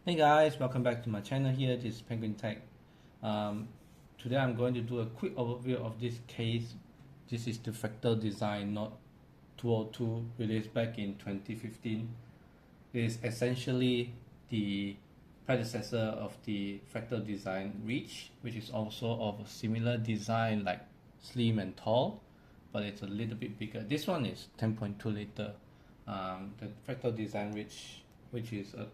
Hey guys, welcome back to my channel here. This is Penguin Tech. Today I'm going to do a quick overview of this case. This is the Fractal design, not 202, released back in 2015. It is essentially the predecessor of the Fractal design Reach, which is also of a similar design like slim and tall, but it's a little bit bigger. This one is 10.2 liter. The Fractal design Reach, which is a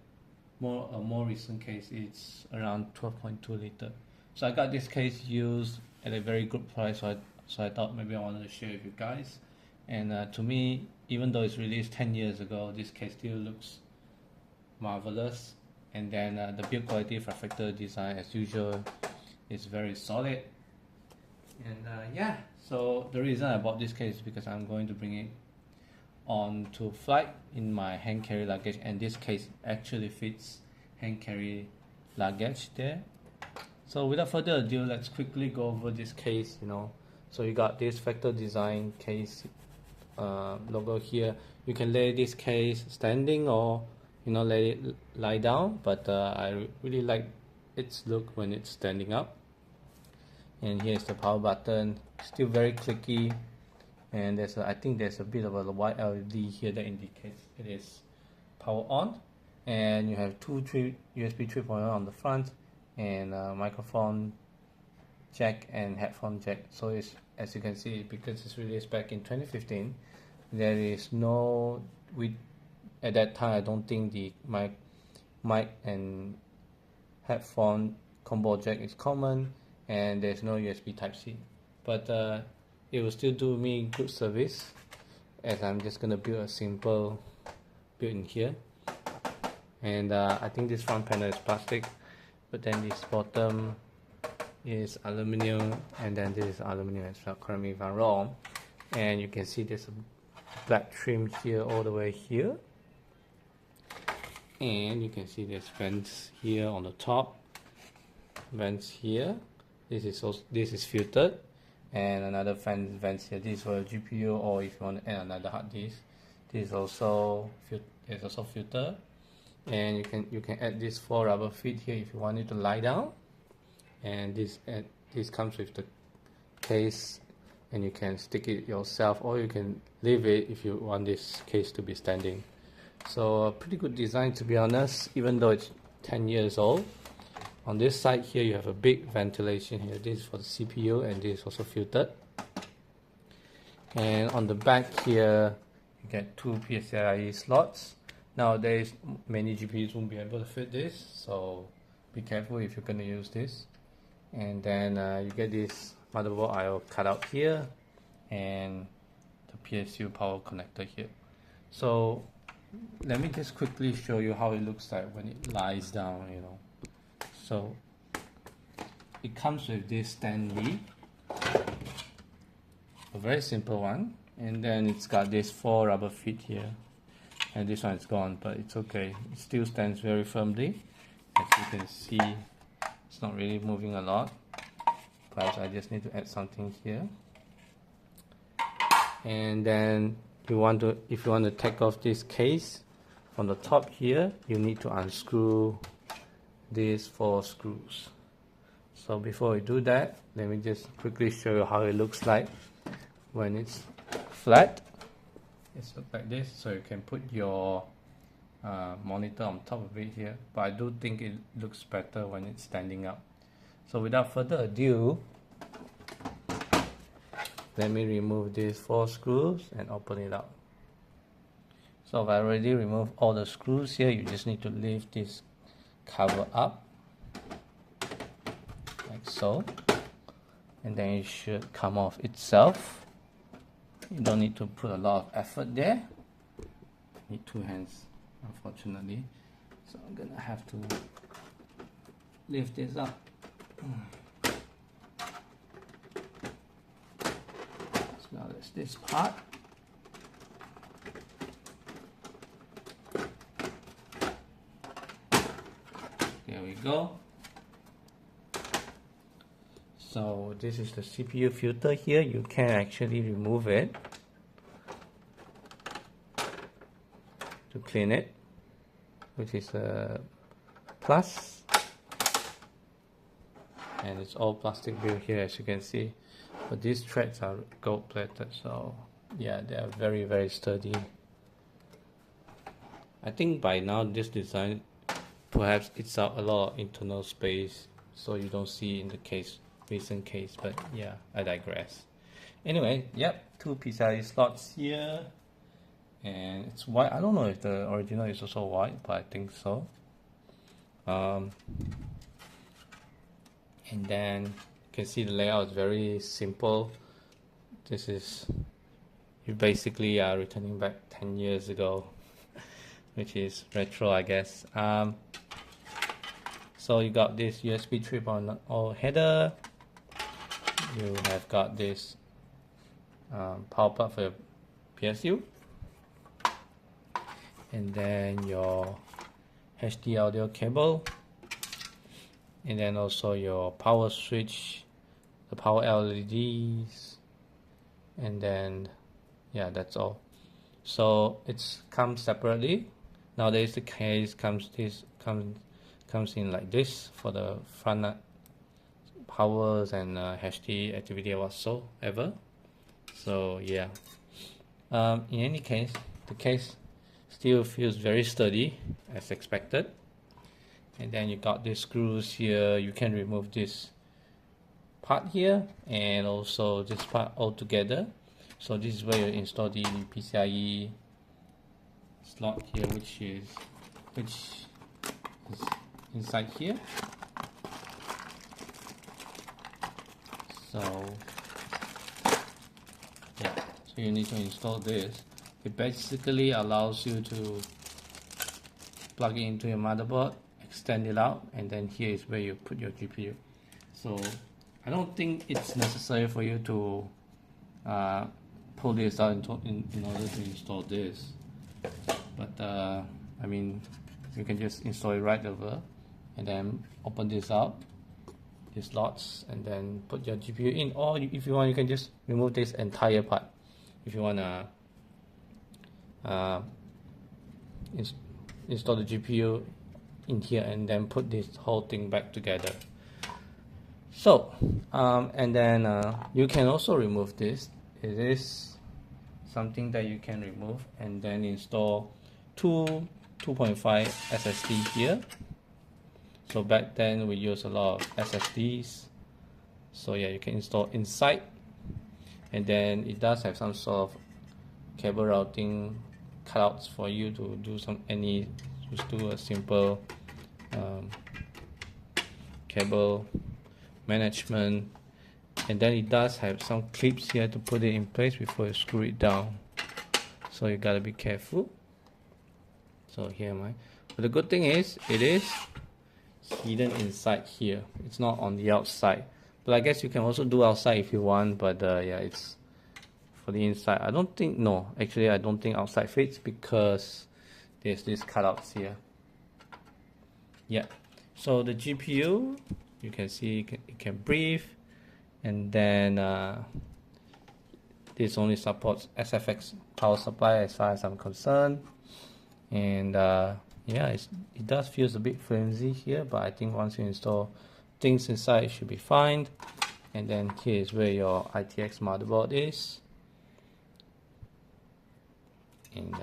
more recent case, it's around 12.2 liter. So I got this case used at a very good price, so I thought maybe I wanted to share with you guys. And to me, even though it's released 10 years ago, this case still looks marvelous. And then the build quality for Fractal design, as usual, is very solid. And yeah, so the reason I bought this case is because I'm going to bring it on to flight in my hand carry luggage, and this case actually fits hand carry luggage there. So without further ado, let's quickly go over this case. So you got this Fractal design case logo here. You can lay this case standing or let it lie down, but I really like its look when it's standing up. And here's the power button, still very clicky. And I think there's a bit of a white LED here that indicates it is power on. And you have two USB 3.1 on the front, and microphone jack and headphone jack. So it's, as you can see, because it's released back in 2015, there is no, at that time I don't think the mic and headphone combo jack is common, and there's no USB Type-C. But it will still do me good service, as I'm just gonna build a simple build in here. And I think this front panel is plastic, but then this bottom is aluminum, and then this is aluminum as well, correct me if I'm wrong. And you can see there's a black trim here all the way here, and you can see there's vents here on the top, vents here. This is filtered. And another vents here. This is for a GPU, or if you want to add another hard disk. This is also filter, and you can add these 4 rubber feet here if you want it to lie down. And this comes with the case, and you can stick it yourself, or you can leave it if you want this case to be standing. So a pretty good design, to be honest, even though it's 10 years old. On this side here, you have a big ventilation here. This is for the CPU, and this is also filtered. And on the back here, you get 2 PCIe slots. Nowadays, many GPUs won't be able to fit this, so be careful if you're going to use this. And then you get this motherboard I/O cutout here, and the PSU power connector here. So let me just quickly show you how it looks like when it lies down. So it comes with this stand lead, a very simple one, and then it's got these 4 rubber feet here, and this one is gone, but it's okay, it still stands very firmly. As you can see, it's not really moving a lot. Perhaps I just need to add something here. And then if you want to take off this case from the top here, you need to unscrew these 4 screws. So before we do that, let me just quickly show you how it looks like when it's flat. It's like this, so you can put your monitor on top of it here, but I do think it looks better when it's standing up. So without further ado, let me remove these 4 screws and open it up. So I've already removed all the screws here. You just need to lift this cover up like so, and then it should come off itself. You don't need to put a lot of effort there. Need 2 hands, unfortunately, so I'm gonna have to lift this up. So now there's this part. There we go. So this is the CPU filter here. You can actually remove it to clean it, which is a plus, and it's all plastic built here, as you can see, but these threads are gold plated, so yeah, they are very, very sturdy. I think by now this design perhaps eats out a lot of internal space, so you don't see in the recent case, but yeah, I digress. Anyway, yep, 2 PCIe slots here, and it's white. I don't know if the original is also white, but I think so. And then you can see the layout is very simple. This is, you basically are returning back 10 years ago, which is retro, I guess. So you got this USB 3.0 header. You have got this power plug for your PSU, and then your HD audio cable, and then also your power switch, the power LEDs, and then yeah, that's all. So it comes separately. Nowadays the case comes in like this for the front powers and HD activity whatsoever. So yeah, in any case, the case still feels very sturdy as expected. And then you got these screws here. You can remove this part here and also this part altogether. So this is where you install the PCIe slot here, which is inside here. So yeah, so you need to install this. It basically allows you to plug it into your motherboard, extend it out, and then here is where you put your GPU. So I don't think it's necessary for you to pull this out in order to install this, but I mean, you can just install it right over and then open this up, these slots, and then put your GPU in, or if you want, you can just remove this entire part if you want to install the GPU in here and then put this whole thing back together. So and then you can also remove this. It is something that you can remove and then install 2.5 SSD here. So back then we use a lot of SSDs, so yeah, you can install inside, and then it does have some sort of cable routing cutouts for you to do just do a simple cable management. And then it does have some clips here to put it in place before you screw it down, so you gotta be careful. So here am I. But the good thing is it is hidden inside here, it's not on the outside, but I guess you can also do outside if you want, but yeah, it's for the inside. I don't think outside fits because there's these cutouts here. Yeah, so the GPU, you can see it can breathe, and then this only supports SFX power supply as far as I'm concerned. And yeah, it does feel a bit flimsy here, but I think once you install things inside, it should be fine. And then here is where your ITX motherboard is, and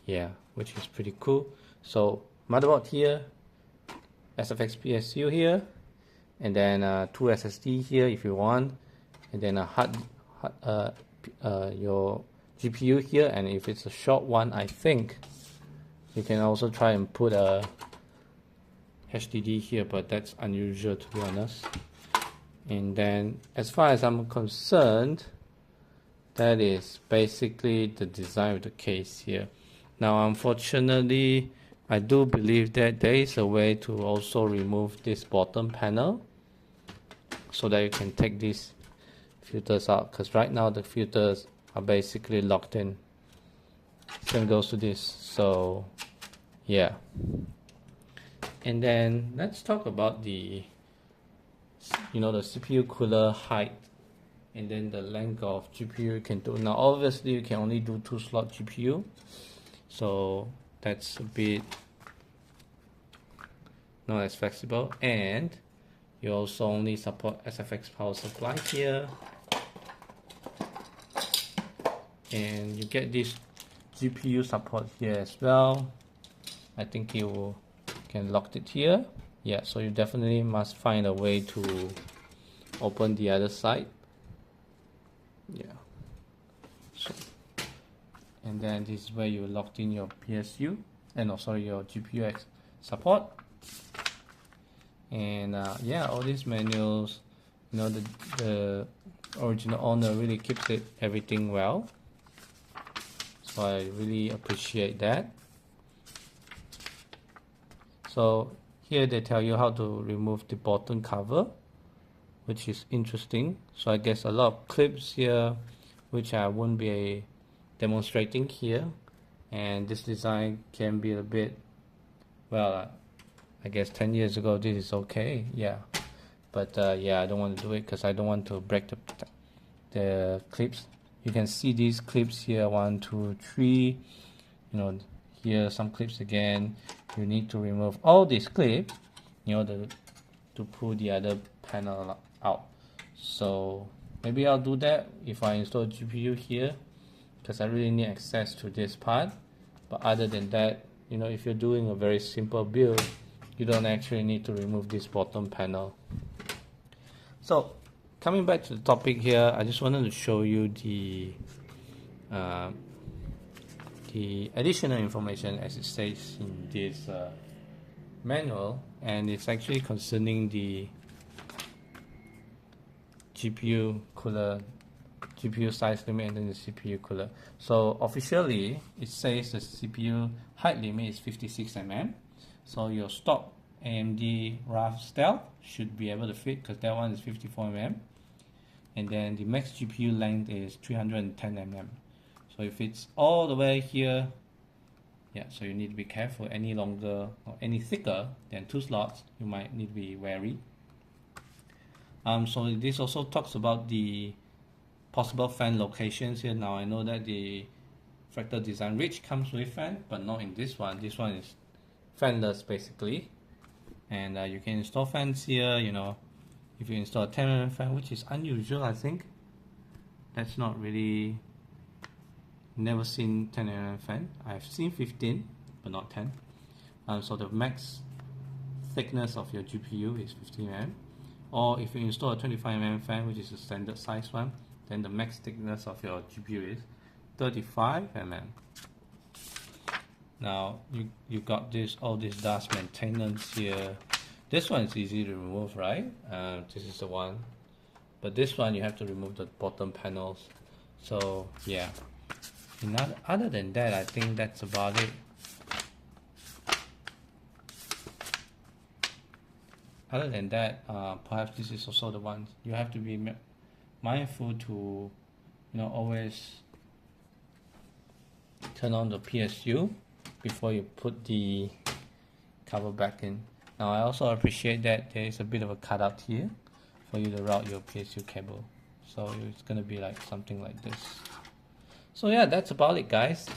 yeah, which is pretty cool. So motherboard here, SFX PSU here, and then 2 SSD here if you want, and then a your GPU here. And if it's a short one, I think you can also try and put a HDD here, but that's unusual to be honest. And then as far as I'm concerned, that is basically the design of the case here. Now unfortunately, I do believe that there is a way to also remove this bottom panel so that you can take these filters out, because right now the filters are basically locked in. Same goes to this. So yeah, and then let's talk about the the CPU cooler height and then the length of GPU you can do. Now obviously you can only do 2 slot GPU, so that's a bit not as flexible, and you also only support SFX power supply here, and you get this GPU support here as well. I think you can lock it here. Yeah, so you definitely must find a way to open the other side. Yeah, so, and then this is where you locked in your PSU, and your GPU support. And yeah, all these manuals, you know, the original owner really keeps everything well, so I really appreciate that. So here they tell you how to remove the bottom cover, which is interesting. So I guess a lot of clips here which I won't be demonstrating here, and this design can be a bit, well, I guess 10 years ago this is okay, yeah, but yeah, I don't want to do it because I don't want to break the clips. You can see these clips here, 1, 2, 3, you know, here some clips again. You need to remove all these clips in order to pull the other panel out. So maybe I'll do that if I install GPU here, because I really need access to this part. But other than that, you know, if you're doing a very simple build, you don't actually need to remove this bottom panel. So coming back to the topic here, I just wanted to show you the additional information as it says in this manual, and it's actually concerning the GPU cooler, GPU size limit, and then the CPU cooler. So officially it says the CPU height limit is 56 mm. So your stock AMD Fractal should be able to fit, because that one is 54 mm, and then the max GPU length is 310 mm. So if it's all the way here, yeah, so you need to be careful. Any longer or any thicker than 2 slots, you might need to be wary. So this also talks about the possible fan locations here. Now I know that the Fractal Design Ridge comes with fan, but not in this one. This one is fanless basically, and you can install fans here. You know, if you install a 10 mm fan, which is unusual, I think. That's not really, never seen 10 mm fan. I've seen 15, but not 10. So the max thickness of your GPU is 15 mm. Or if you install a 25 mm fan, which is a standard size one, then the max thickness of your GPU is 35 mm. Now you got all this dust maintenance here. This one is easy to remove, right? This is the one, but this one you have to remove the bottom panels. So yeah, other than that, I think that's about it. Other than that, perhaps this is also the one you have to be mindful to, you know, always turn on the PSU before you put the cover back in. Now I also appreciate that there is a bit of a cutout here for you to route your PSU cable, so it's gonna be like something like this. So yeah, that's about it, guys.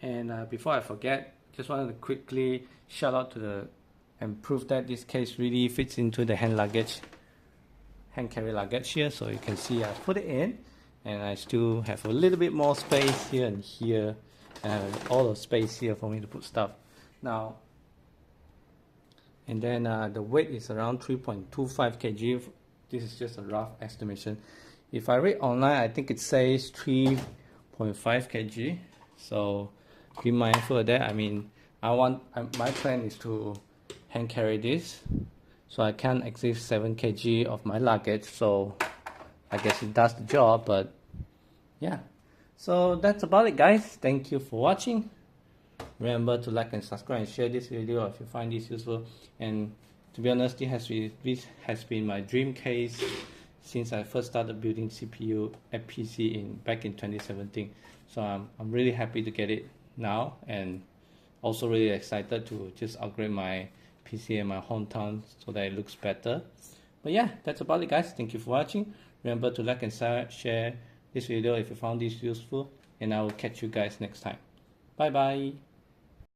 And before I forget, just wanted to quickly shout out to and prove that this case really fits into the hand carry luggage here. So you can see I put it in, and I still have a little bit more space here and here, and all the space here for me to put stuff. Now, and then the weight is around 3.25 kg. This is just a rough estimation. If I read online, I think it says 3.5 kg. So be mindful of that. I mean, my plan is to hand carry this, so I can't exceed 7 kg of my luggage. So I guess it does the job. But yeah, so that's about it, guys. Thank you for watching. Remember to like and subscribe and share this video if you find this useful. And to be honest, this has been my dream case since I first started building CPU at PC back in 2017. So I'm really happy to get it now, and also really excited to just upgrade my PC in my hometown so that it looks better. But yeah, that's about it, guys. Thank you for watching. Remember to like and share this video if you found this useful, and I will catch you guys next time. Bye bye.